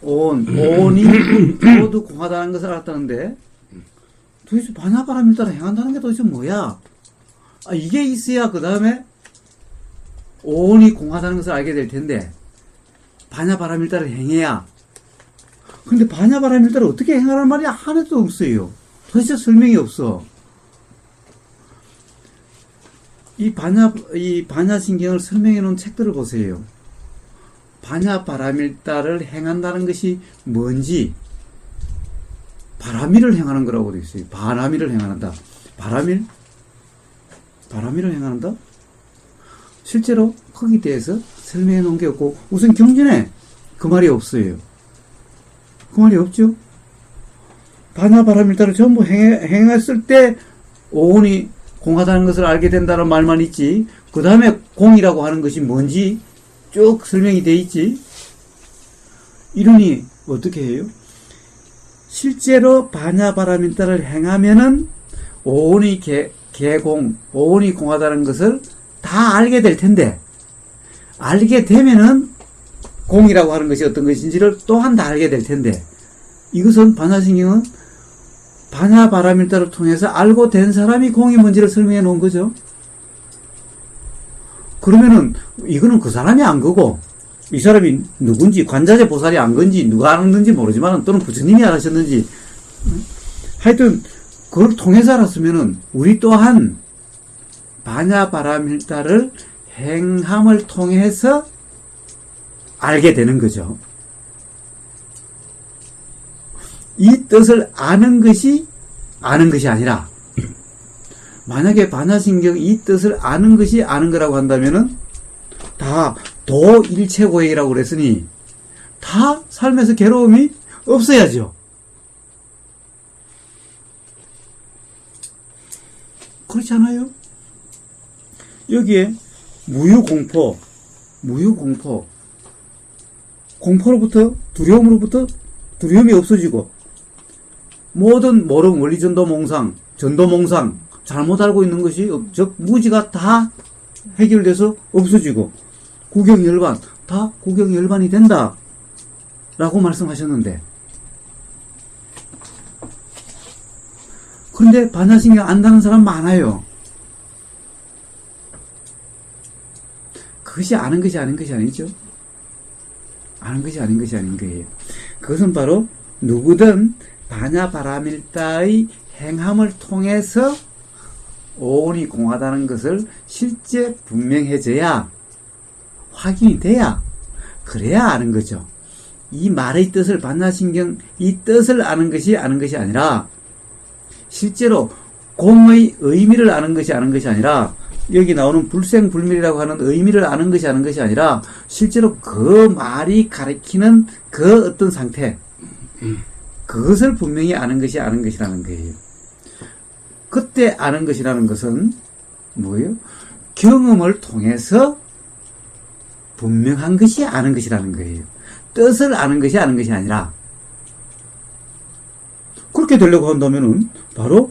오온이 모두 공하다는 것을 알았다는데 도대체 반야바라밀다를 행한다는 게 도대체 뭐야? 이게 있어야 그 다음에 오온이 공하다는 것을 알게 될 텐데 반야바라밀다를 행해야. 근데 반야바라밀다를 어떻게 행하라는 말이 하나도 없어요. 도대체 설명이 없어. 이 반야신경을 설명해 놓은 책들을 보세요. 반야바라밀다를 행한다는 것이 뭔지 바라밀을 행하는 거라고 되어 있어요. 바라밀을 행한다. 바라밀을 행한다? 실제로 거기에 대해서 설명해 놓은 게 없고 우선 경전에 그 말이 없어요. 그 말이 없죠. 반야바라밀다를 전부 행했을 때 오온이 공하다는 것을 알게 된다는 말만 있지 그 다음에 공이라고 하는 것이 뭔지 쭉 설명이 돼 있지. 이러니 어떻게 해요? 실제로 반야바라밀다를 행하면은 오온이 오온이 공하다는 것을 다 알게 될 텐데 알게 되면은 공이라고 하는 것이 어떤 것인지를 또한 다 알게 될 텐데 이것은 반야신경은 반야바라밀다를 통해서 알고 된 사람이 공이 뭔지를 설명해 놓은 거죠. 그러면은 이거는 그 사람이 안 거고 이 사람이 누군지 관자재 보살이 안 건지 누가 알았는지 모르지만 또는 부처님이 알았었는지 하여튼 그걸 통해서 알았으면은 우리 또한 반야바라밀다를 행함을 통해서 알게 되는 거죠. 이 뜻을 아는 것이 아니라 만약에 반야신경 이 뜻을 아는 것이 아는 거라고 한다면은 다 도일체고행이라고 그랬으니 다 삶에서 괴로움이 없어야죠. 그렇지 않아요? 여기에 공포로부터 두려움이 없어지고 모든 모름, 원리전도몽상, 전도몽상 잘못 알고 있는 것이 즉 무지가 다 해결돼서 없어지고 구경열반 다 구경열반이 된다 라고 말씀하셨는데 그런데 반야신경 안다는 사람 많아요. 그것이 아는 것이 아니죠. 아는 것이 아닌 거예요. 그것은 바로 누구든 반야바라밀다의 행함을 통해서 오온이 공하다는 것을 실제 분명해져야 확인이 돼야 그래야 아는 거죠. 이 말의 뜻을 반야신경 이 뜻을 아는 것이 아니라 실제로 공의 의미를 아는 것이 아니라 여기 나오는 불생불멸이라고 하는 의미를 아는 것이 아니라 실제로 그 말이 가리키는 그 어떤 상태 그것을 분명히 아는 것이라는 거예요. 그때 아는 것이라는 것은 뭐예요? 경험을 통해서 분명한 것이 아는 것이라는 거예요. 뜻을 아는 것이 아니라 그렇게 되려고 한다면은 바로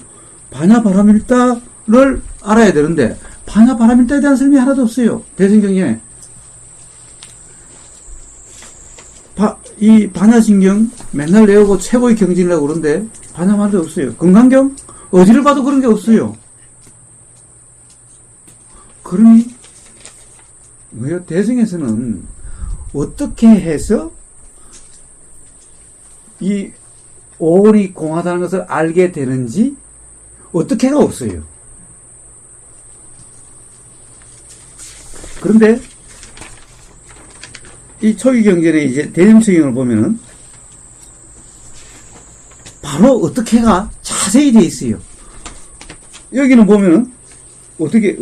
반야바라밀다를 알아야 되는데 반야바라밀다에 대한 설명이 하나도 없어요. 대승경에 이 반야신경 맨날 외우고 최고의 경진이라고 그러는데 반야말도 없어요. 금강경 어디를 봐도 그런 게 없어요. 그러니 뭐요? 대승에서는 어떻게 해서 이 오온이 공하다는 것을 알게 되는지 어떻게가 없어요. 그런데 이 초기경전의 이제 대념처경을 보면은 바로 어떻게가 자세히 되어 있어요. 여기는 보면은 어떻게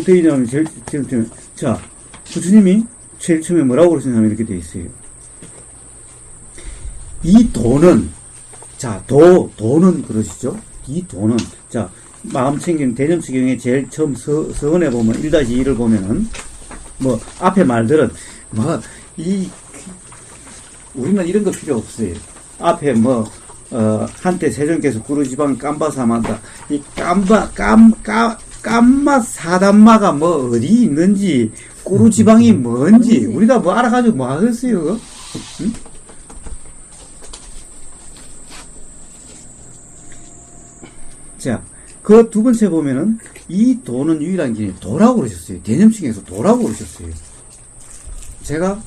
되냐면, 제일 처음에, 자, 부처님이 제일 처음에 뭐라고 그러시냐면 이렇게 돼 있어요. 이 도는, 자, 도는 그러시죠? 이 도는, 자, 마음 챙기는 대념수경에 제일 처음 서원에 보면 1-2를 보면은, 뭐, 앞에 말들은, 뭐, 우리는 이런 거 필요 없어요. 앞에 뭐, 한때 세종께서 구루지방 깜바사만다. 이 깜마 사단마가 뭐 어디 있는지, 구루지방이 뭔지, 우리가 뭐 알아가지고 뭐 하겠어요? 응? 자, 그 두 번째 보면은, 이 도는 유일한 길이 도라고 그러셨어요. 대념칭에서 도라고 그러셨어요. 제가,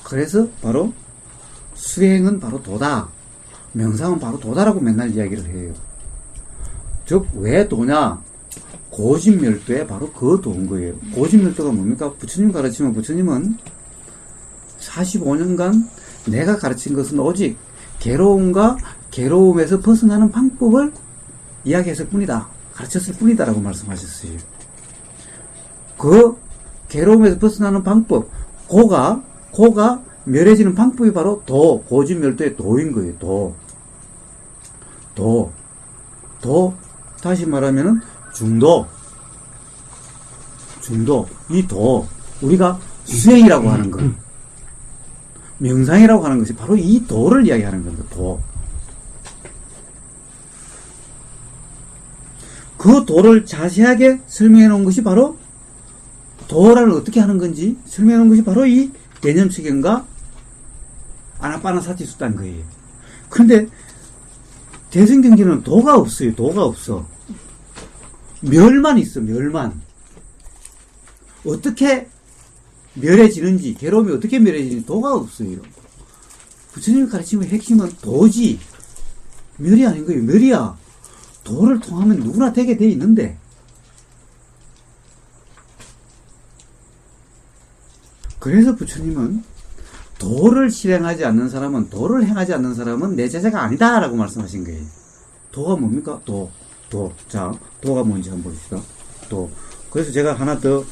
그래서 바로, 수행은 바로 도다. 명상은 바로 도다라고 맨날 이야기를 해요. 즉, 왜 도냐? 고집멸도에 바로 그 도인 거예요. 고집멸도가 뭡니까? 부처님 가르치면 부처님은 45년간 내가 가르친 것은 오직 괴로움과 괴로움에서 벗어나는 방법을 이야기했을 뿐이다. 가르쳤을 뿐이다라고 말씀하셨어요. 그 괴로움에서 벗어나는 방법, 고가 멸해지는 방법이 바로 고집멸도의 도인 거예요. 다시 말하면은 중도, 이 도, 우리가 수행이라고 하는 것, 명상이라고 하는 것이 바로 이 도를 이야기하는 겁니다. 그 도를 자세하게 설명해 놓은 것이 바로 도라를 어떻게 하는 건지 설명해 놓은 것이 바로 이 대념수경과 아나빠나사티수다인 거예요. 그런데 대승경전은 도가 없어요. 도가 없어. 멸만 있어. 멸만. 어떻게 멸해지는지, 괴로움이 어떻게 멸해지는지 도가 없어요. 부처님이 가르치는 핵심은 도지. 멸이 아닌 거예요. 멸이야. 도를 통하면 누구나 되게 돼 있는데. 그래서 부처님은 도를 실행하지 않는 사람은, 도를 행하지 않는 사람은 내 제자가 아니다 라고 말씀하신 거예요. 도가 뭡니까? 자, 도가 뭔지 한번 봅시다. 그래서 제가 하나 더,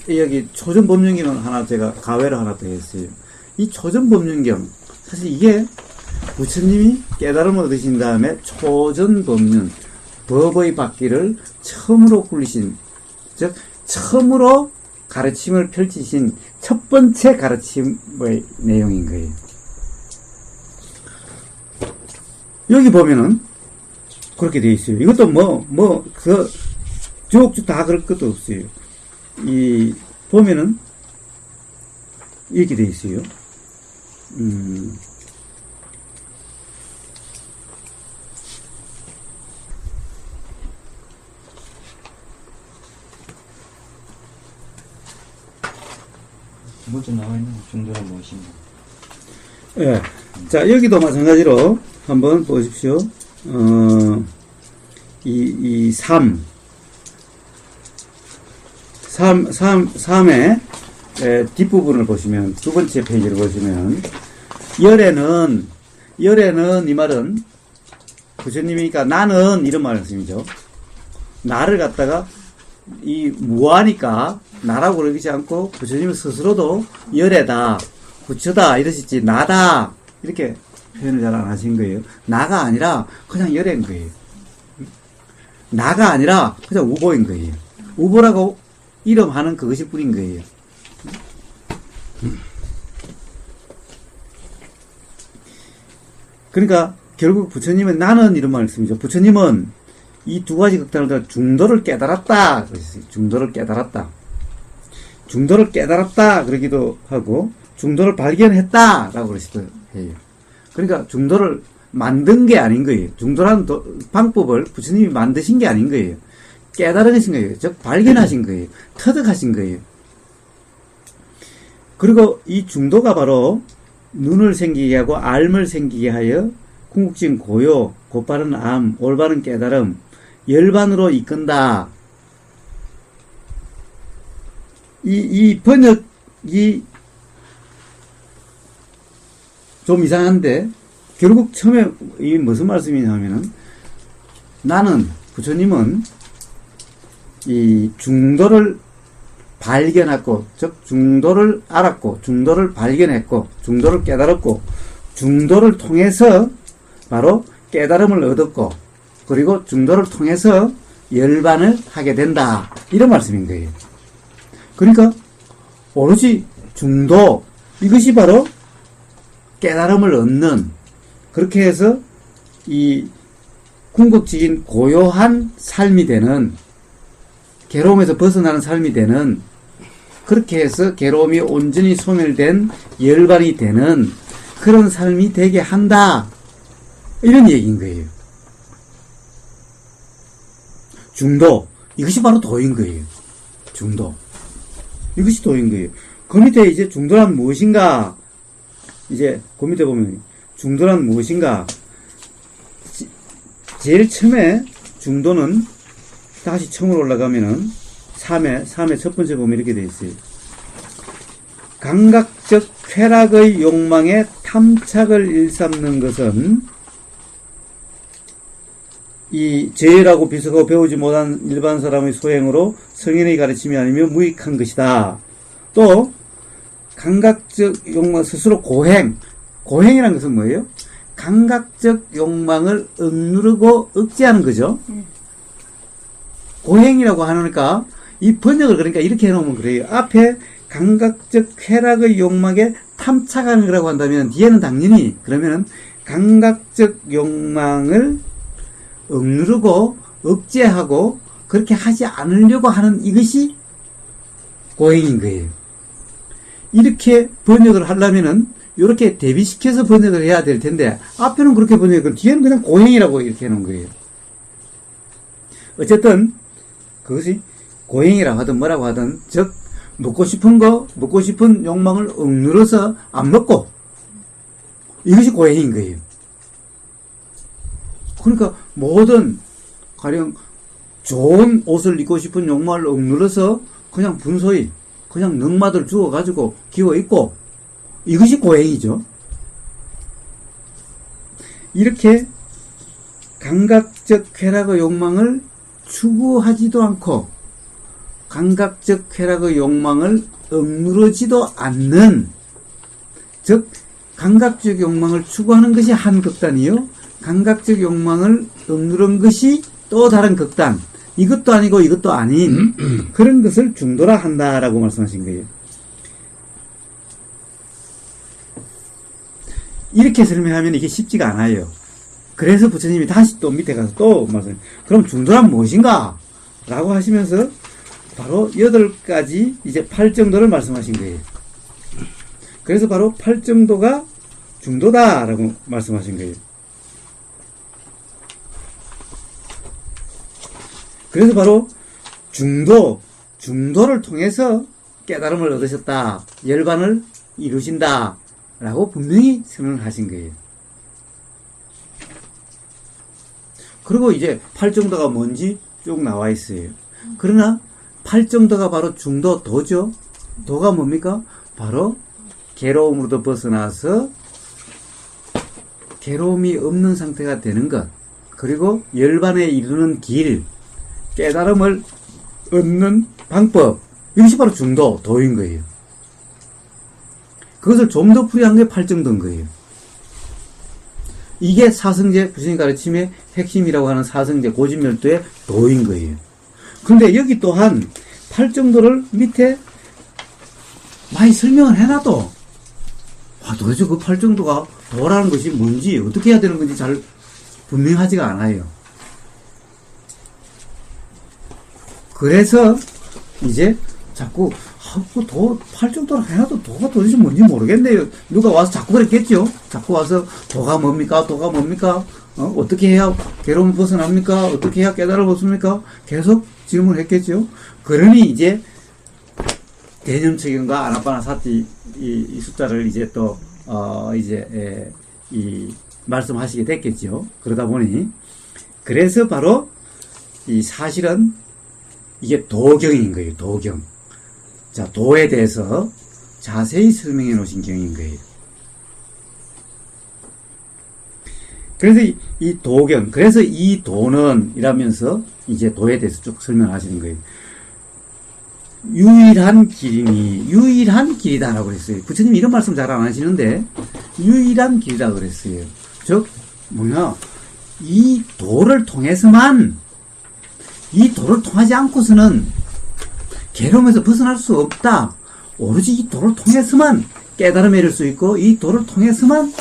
여기 초전법륜경은 하나 제가 가외로 하나 더 했어요. 이 초전법륜경, 사실 이게 부처님이 깨달음을 얻으신 다음에 초전법륜, 법의 받기를 처음으로 굴리신, 즉, 처음으로 가르침을 펼치신 첫 번째 가르침의 내용인 거예요. 여기 보면은 그렇게 되어 있어요. 이것도 쭉쭉 다 그럴 것도 없어요. 보면은 이렇게 되어 있어요. 먼저 나와 있는 중도는 무엇인가? 예. 자, 여기도 마찬가지로 한번 보십시오. 3의 뒷부분을 보시면, 두 번째 페이지를 보시면, 열에는 이 말은, 부처님이니까 나는 이런 말씀이죠. 나를 갖다가, 무하니까, 나라고 그러지 않고, 부처님 스스로도 열애다, 부처다, 이러시지, 나다, 이렇게 표현을 잘 안 하신 거예요. 나가 아니라, 그냥 열애인 거예요. 나가 아니라, 그냥 우보인 거예요. 우보라고 이름하는 그것일 뿐인 거예요. 그러니까, 결국 부처님은 나는 이런 말씀이죠. 부처님은 이 두 가지 극단을 다 중도를 깨달았다. 중도를 깨달았다. 중도를 깨달았다. 그러기도 하고, 중도를 발견했다. 라고 그러시기도 해요. 그러니까 중도를 만든 게 아닌 거예요. 중도라는 방법을 부처님이 만드신 게 아닌 거예요. 깨달으신 거예요. 즉, 발견하신 거예요. 터득하신 거예요. 그리고 이 중도가 바로 눈을 생기게 하고 알을 생기게 하여 궁극적인 고요, 곧바른 암, 올바른 깨달음, 열반으로 이끈다. 이 번역이 좀 이상한데, 결국 처음에 이 무슨 말씀이냐면은, 부처님은 이 중도를 발견했고, 즉 중도를 알았고, 중도를 발견했고, 중도를 깨달았고, 중도를 통해서 바로 깨달음을 얻었고, 그리고 중도를 통해서 열반을 하게 된다, 이런 말씀인 거예요. 그러니까 오로지 중도, 이것이 바로 깨달음을 얻는, 그렇게 해서 이 궁극적인 고요한 삶이 되는, 괴로움에서 벗어나는 삶이 되는, 그렇게 해서 괴로움이 온전히 소멸된 열반이 되는 그런 삶이 되게 한다, 이런 얘기인 거예요. 중도, 이것이 바로 도인 거예요. 중도, 이것이 도인 거예요. 그 밑에 이제 중도란 무엇인가, 이제 그 밑에 보면 중도란 무엇인가, 제일 처음에 중도는 다시 처음으로 올라가면은 3의 첫 번째 보면 이렇게 되어 있어요. 감각적 쾌락의 욕망에 탐착을 일삼는 것은 이 죄라고 비속하고 배우지 못한 일반 사람의 소행으로 성인의 가르침이 아니면 무익한 것이다. 또 감각적 욕망 스스로 고행이라는 것은 뭐예요? 감각적 욕망을 억누르고 억제하는 거죠. 고행이라고 하니까 이 번역을 그러니까 이렇게 해놓으면 그래요. 앞에 감각적 쾌락의 욕망에 탐착하는 거라고 한다면 뒤에는 당연히 그러면은 감각적 욕망을 억누르고 억제하고 그렇게 하지 않으려고 하는 이것이 고행인 거예요. 이렇게 번역을 하려면은 이렇게 대비시켜서 번역을 해야 될 텐데 앞에는 그렇게 번역을 뒤에는 그냥 고행이라고 이렇게 해놓은 거예요. 어쨌든 그것이 고행이라고 하든 뭐라고 하든 즉 먹고 싶은 욕망을 억누러서 안 먹고 이것이 고행인 거예요. 그러니까 모든 가령 좋은 옷을 입고 싶은 욕망을 억누러서 그냥 분소히 그냥 능마들 주워가지고 기워 입고 이것이 고행이죠. 이렇게 감각적 쾌락의 욕망을 추구하지도 않고 감각적 쾌락의 욕망을 억누르지도 않는, 즉 감각적 욕망을 추구하는 것이 한 극단이요, 감각적 욕망을 억누른 것이 또 다른 극단, 이것도 아니고 이것도 아닌 그런 것을 중도라 한다라고 말씀하신 거예요. 이렇게 설명하면 이게 쉽지가 않아요. 그래서 부처님이 다시 또 밑에 가서 또 말씀, 그럼 중도란 무엇인가? 라고 하시면서 바로 8가지 이제 8정도를 말씀하신 거예요. 그래서 바로 8정도가 중도다라고 말씀하신 거예요. 그래서 바로 중도를 통해서 깨달음을 얻으셨다, 열반을 이루신다 라고 분명히 설명을 하신 거예요. 그리고 이제 8정도가 뭔지 쭉 나와 있어요. 그러나 8정도가 바로 중도 도죠. 도가 뭡니까? 바로 괴로움으로부터 벗어나서 괴로움이 없는 상태가 되는 것, 그리고 열반에 이르는 길, 깨달음을 얻는 방법, 이것이 바로 중도, 도인 거예요. 그것을 좀 더 풀이한 게 8정도인 거예요. 이게 사성제, 부처님 가르침의 핵심이라고 하는 사성제 고진멸도의 도인 거예요. 그런데 여기 또한 8정도를 밑에 많이 설명을 해놔도 도대체 그 8정도가 도라는 것이 뭔지, 어떻게 해야 되는 건지 잘 분명하지가 않아요. 그래서 이제 자꾸 도 8정도를 해놔도 도가 도대체 뭔지 모르겠네요. 누가 와서 자꾸 그랬겠죠. 자꾸 와서 도가 뭡니까? 도가 뭡니까? 어떻게 해야 괴로움을 벗어납니까? 어떻게 해야 깨달음을 얻습니까? 계속 질문했겠죠. 그러니 이제 대념책임과 아나파나사티 이 숫자를 이제 또 이 말씀하시게 됐겠죠. 그러다 보니 그래서 바로 이 사실은 이게 도경인 거예요. 도경. 자, 도에 대해서 자세히 설명해 놓으신 경인 거예요. 그래서 이 도경, 그래서 이 도는 이라면서 이제 도에 대해서 쭉 설명하시는 거예요. 유일한 길이니 유일한 길이다라고 그랬어요. 부처님 이런 말씀 잘 안 하시는데 유일한 길이라고 그랬어요. 즉 뭐냐, 이 도를 통해서만, 이 도를 통하지 않고서는 괴로움에서 벗어날 수 없다. 오로지 이 도를 통해서만 깨달음에 이를 수 있고 이 도를 통해서만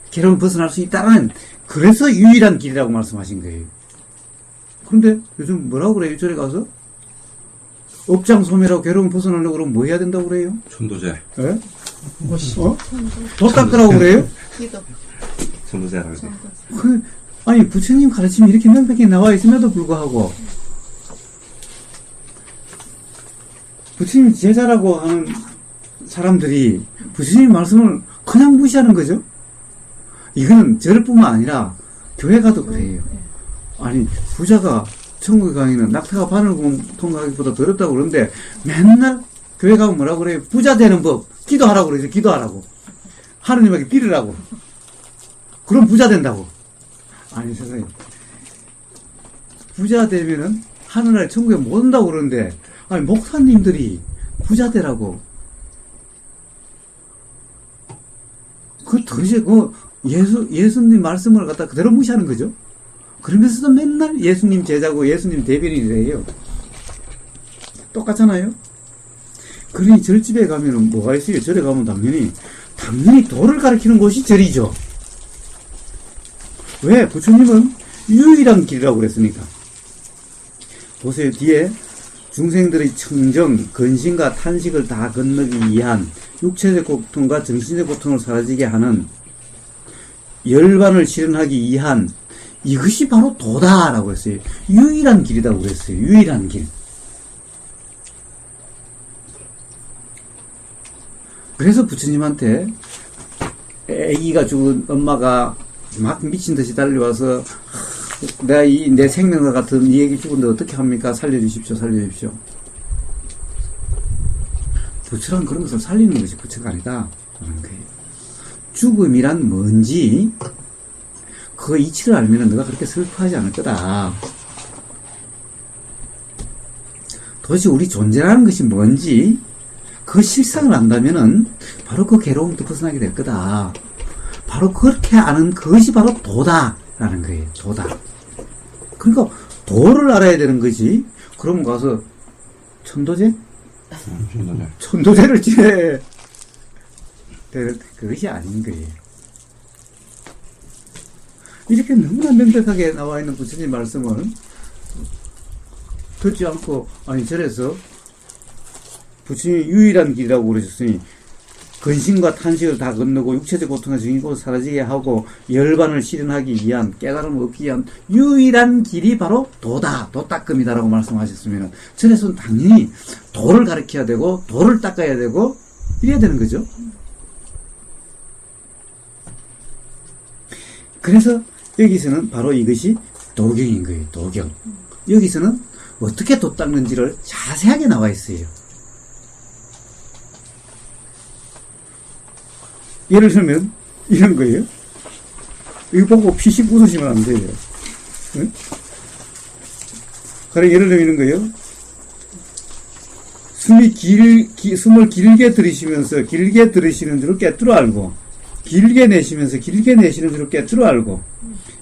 괴로움을 벗어날 수 있다라는, 그래서 유일한 길이라고 말씀하신 거예요. 그런데 요즘 뭐라고 그래요? 절에 가서 업장소멸하고 괴로움 벗어나려고 그러면 뭐 해야 된다고 그래요? 천도제. 예? 도 닦으라고 그래요? 기도. 천도제라고. 아니 부처님 가르침이 이렇게 명백히 나와 있음에도 불구하고 부처님 제자라고 하는 사람들이 부처님 말씀을 그냥 무시하는 거죠. 이거는 저뿐만 아니라 교회 가도 그래요. 아니 부자가 천국에 가기는 낙타가 바늘 구멍 통과하기보다 더럽다고 그러는데 맨날 교회 가면 뭐라고 그래요? 부자 되는 법 기도하라고 그러죠. 기도하라고, 하느님에게 빌으라고. 그럼 부자 된다고. 아니 세상에, 부자 되면은 하늘나라 천국에 못 온다고 그러는데, 아니 목사님들이 부자 되라고. 그 도대체 예수님 말씀을 갖다 그대로 무시하는 거죠. 그러면서도 맨날 예수님 제자고 예수님 대변인이래요. 똑같잖아요. 그러니 절집에 가면은 뭐가 있어요? 절에 가면 당연히 도를 가르치는 곳이 절이죠. 왜? 부처님은 유일한 길이라고 그랬으니까. 보세요. 뒤에 중생들의 청정, 근심과 탄식을 다 건너기 위한 육체적 고통과 정신적 고통을 사라지게 하는 열반을 실현하기 위한, 이것이 바로 도다라고 했어요. 유일한 길이라고 그랬어요. 유일한 길. 그래서 부처님한테 아기가 죽은 엄마가 막 미친 듯이 달려와서, 내가 내 생명과 같은 이 애기 죽은데 어떻게 합니까? 살려주십시오, 살려주십시오. 부처란 그런 것을 살리는 것이 부처가 아니다 라는 거예요. 죽음이란 뭔지 그 이치를 알면 너가 그렇게 슬퍼하지 않을 거다. 도대체 우리 존재라는 것이 뭔지 그 실상을 안다면은 바로 그 괴로움부터 벗어나게 될 거다. 바로 그렇게 아는 그것이 바로 도다라는 거예요. 도다. 그러니까 도를 알아야 되는 거지. 그럼 가서 천도제? 천도제. 천도제를 지내. 그것이 아닌 거예요. 이렇게 너무나 명백하게 나와 있는 부처님 말씀을 듣지 않고, 아니 절에서 부처님이 유일한 길이라고 그러셨으니 근심과 탄식을 다 건너고 육체적 고통과 정신고 사라지게 하고 열반을 실현하기 위한, 깨달음을 얻기 위한 유일한 길이 바로 도다, 도닦음이다라고 말씀하셨으면 절에서는 당연히 도를 가르쳐야 되고 도를 닦아야 되고 이래야 되는 거죠. 그래서 여기서는 바로 이것이 도경인 거예요. 도경. 여기서는 어떻게 도 닦는지를 자세하게 나와 있어요. 예를 들면 이런 거예요. 이거 보고 피식 웃으시면 안 돼요. 응? 그래, 예를 들면 이런 거예요. 숨을 길게 들이쉬면서 길게 들이쉬는 줄을 꿰뚫어 알고, 길게 내쉬면서 길게 내쉬는 줄을 꿰뚫어 알고,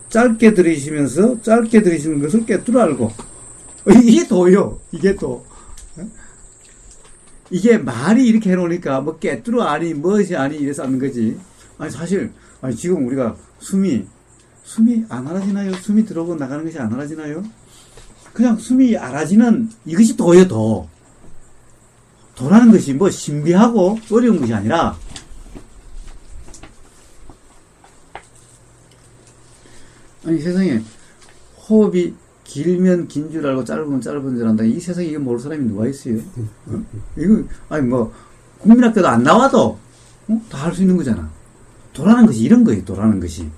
짧게 들이쉬면서 짧게 들이쉬는 것을 꿰뚫어 알고. 이게 도요. 이게 도. 이게 말이 이렇게 해놓으니까 뭐 꿰뚫어 아니 무엇이 아니 이래서 하는 거지. 아니 사실 지금 우리가 숨이 안 알아지나요? 숨이 들어오고 나가는 것이 안 알아지나요? 그냥 숨이 알아지는 이것이 도요. 도. 도라는 것이 뭐 신비하고 어려운 것이 아니라, 아니 세상에 호흡이 길면 긴 줄 알고 짧으면 짧은 줄 안다. 이 세상에 이거 모를 사람이 누가 있어요? 이거 아니 뭐 국민학교도 안 나와도 다 할 수 있는 거잖아. 도라는 것이 이런 거예요. 도라는 것이.